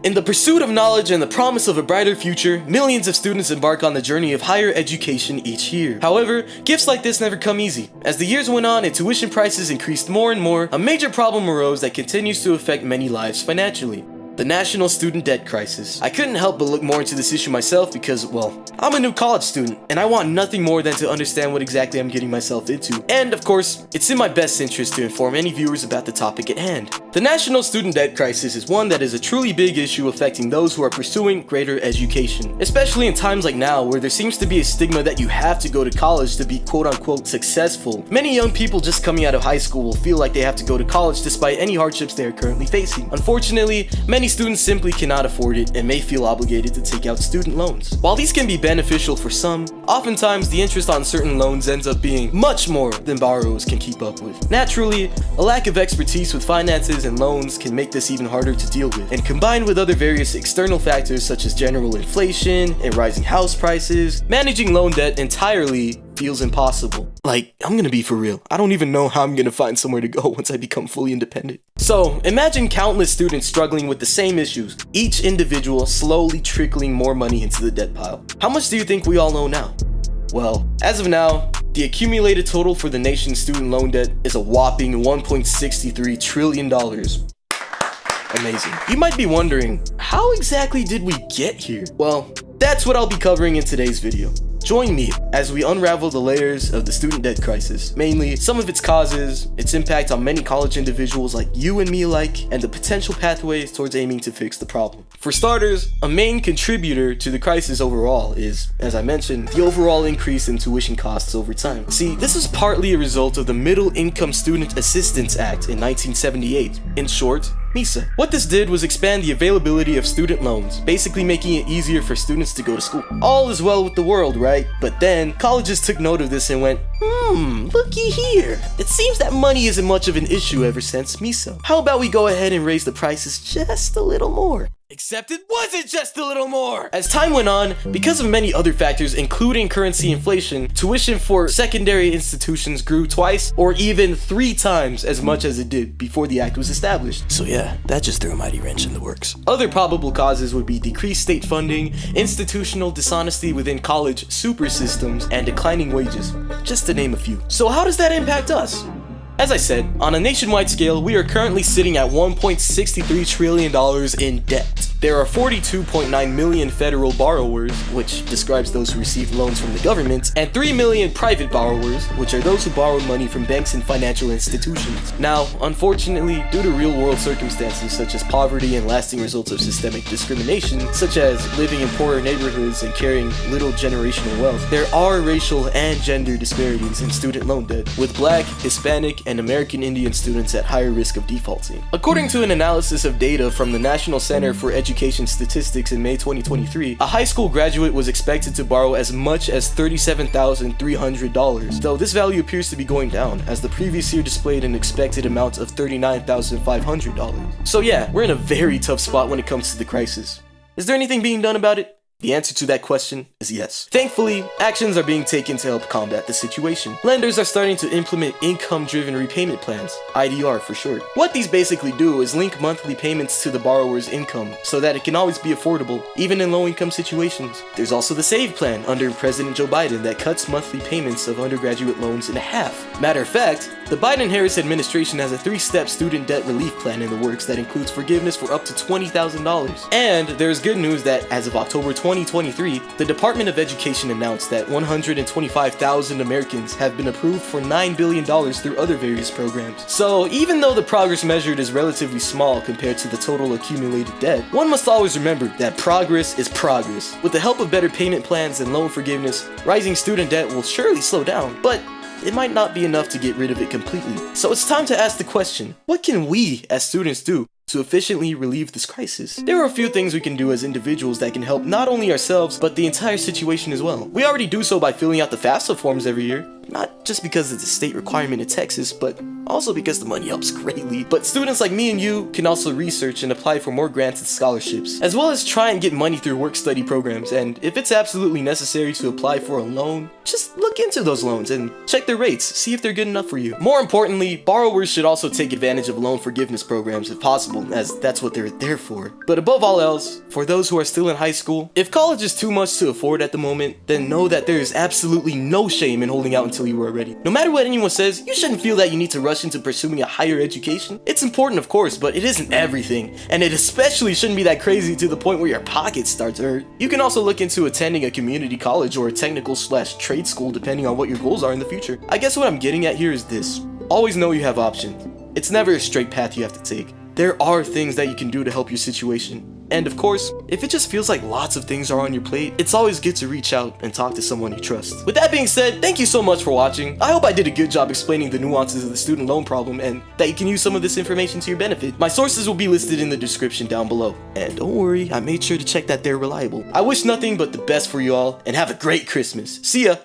In the pursuit of knowledge and the promise of a brighter future, millions of students embark on the journey of higher education each year. However, gifts like this never come easy. As the years went on and tuition prices increased more and more, a major problem arose that continues to affect many lives financially. The national student debt crisis. I couldn't help but look more into this issue myself because, well, I'm a new college student, and I want nothing more than to understand what exactly I'm getting myself into. And of course, it's in my best interest to inform any viewers about the topic at hand. The national student debt crisis is one that is a truly big issue affecting those who are pursuing greater education, especially in times like now where there seems to be a stigma that you have to go to college to be quote-unquote successful. Many young people just coming out of high school will feel like they have to go to college despite any hardships they are currently facing. Unfortunately, many students simply cannot afford it and may feel obligated to take out student loans. While these can be beneficial for some, oftentimes the interest on certain loans ends up being much more than borrowers can keep up with. Naturally, a lack of expertise with finances and loans can make this even harder to deal with, and combined with other various external factors such as general inflation and rising house prices, managing loan debt entirely feels impossible. Like, I'm gonna be for real, I don't even know how I'm gonna find somewhere to go once I become fully independent. So, imagine countless students struggling with the same issues, each individual slowly trickling more money into the debt pile. How much do you think we all owe now? Well, as of now, the accumulated total for the nation's student loan debt is a whopping $1.63 trillion. Amazing. You might be wondering, how exactly did we get here? Well, that's what I'll be covering in today's video. Join me as we unravel the layers of the student debt crisis, mainly some of its causes, its impact on many college individuals like you and me alike, and the potential pathways towards aiming to fix the problem. For starters, a main contributor to the crisis overall is, as I mentioned, the overall increase in tuition costs over time. See, this is partly a result of the Middle Income Student Assistance Act in 1978, in short, MISA. What this did was expand the availability of student loans, basically making it easier for students to go to school. All is well with the world, right? But then, colleges took note of this and went, looky here. It seems that money isn't much of an issue ever since MISA. How about we go ahead and raise the prices just a little more? Except it wasn't just a little more! As time went on, because of many other factors including currency inflation, tuition for secondary institutions grew twice or even 3 times as much as it did before the act was established. So yeah, that just threw a mighty wrench in the works. Other probable causes would be decreased state funding, institutional dishonesty within college super systems, and declining wages, just to name a few. So how does that impact us? As I said, on a nationwide scale, we are currently sitting at $1.63 trillion in debt. There are 42.9 million federal borrowers, which describes those who receive loans from the government, and 3 million private borrowers, which are those who borrow money from banks and financial institutions. Now, unfortunately, due to real-world circumstances such as poverty and lasting results of systemic discrimination, such as living in poorer neighborhoods and carrying little generational wealth, there are racial and gender disparities in student loan debt, with Black, Hispanic, and American Indian students at higher risk of defaulting. According to an analysis of data from the National Center for Education Statistics in May 2023, a high school graduate was expected to borrow as much as $37,300, though this value appears to be going down, as the previous year displayed an expected amount of $39,500. So yeah, we're in a very tough spot when it comes to the crisis. Is there anything being done about it? The answer to that question is yes. Thankfully, actions are being taken to help combat the situation. Lenders are starting to implement income-driven repayment plans, IDR for short. What these basically do is link monthly payments to the borrower's income so that it can always be affordable, even in low-income situations. There's also the SAVE plan under President Joe Biden that cuts monthly payments of undergraduate loans in half. Matter of fact, the Biden-Harris administration has a 3-step student debt relief plan in the works that includes forgiveness for up to $20,000. And there's good news that as of October 2023, the Department of Education announced that 125,000 Americans have been approved for $9 billion through other various programs. So even though the progress measured is relatively small compared to the total accumulated debt, one must always remember that progress is progress. With the help of better payment plans and loan forgiveness, rising student debt will surely slow down, but it might not be enough to get rid of it completely. So it's time to ask the question, what can we as students do to efficiently relieve this crisis? There are a few things we can do as individuals that can help not only ourselves, but the entire situation as well. We already do so by filling out the FAFSA forms every year, not just because it's a state requirement in Texas, but also because the money helps greatly. But students like me and you can also research and apply for more grants and scholarships, as well as try and get money through work-study programs, and if it's absolutely necessary to apply for a loan, just look into those loans and check their rates, see if they're good enough for you. More importantly, borrowers should also take advantage of loan forgiveness programs if possible, as that's what they're there for. But above all else, for those who are still in high school, if college is too much to afford at the moment, then know that there is absolutely no shame in holding out until you are ready. No matter what anyone says, you shouldn't feel that you need to rush into pursuing a higher education. It's important, of course, but it isn't everything, and it especially shouldn't be that crazy to the point where your pockets start to hurt. You can also look into attending a community college or a technical/trade school depending on what your goals are in the future. I guess what I'm getting at here is this: always know you have options. It's never a straight path you have to take. There are things that you can do to help your situation. And of course, if it just feels like lots of things are on your plate, it's always good to reach out and talk to someone you trust. With that being said, thank you so much for watching. I hope I did a good job explaining the nuances of the student loan problem and that you can use some of this information to your benefit. My sources will be listed in the description down below. And don't worry, I made sure to check that they're reliable. I wish nothing but the best for you all, and have a great Christmas. See ya!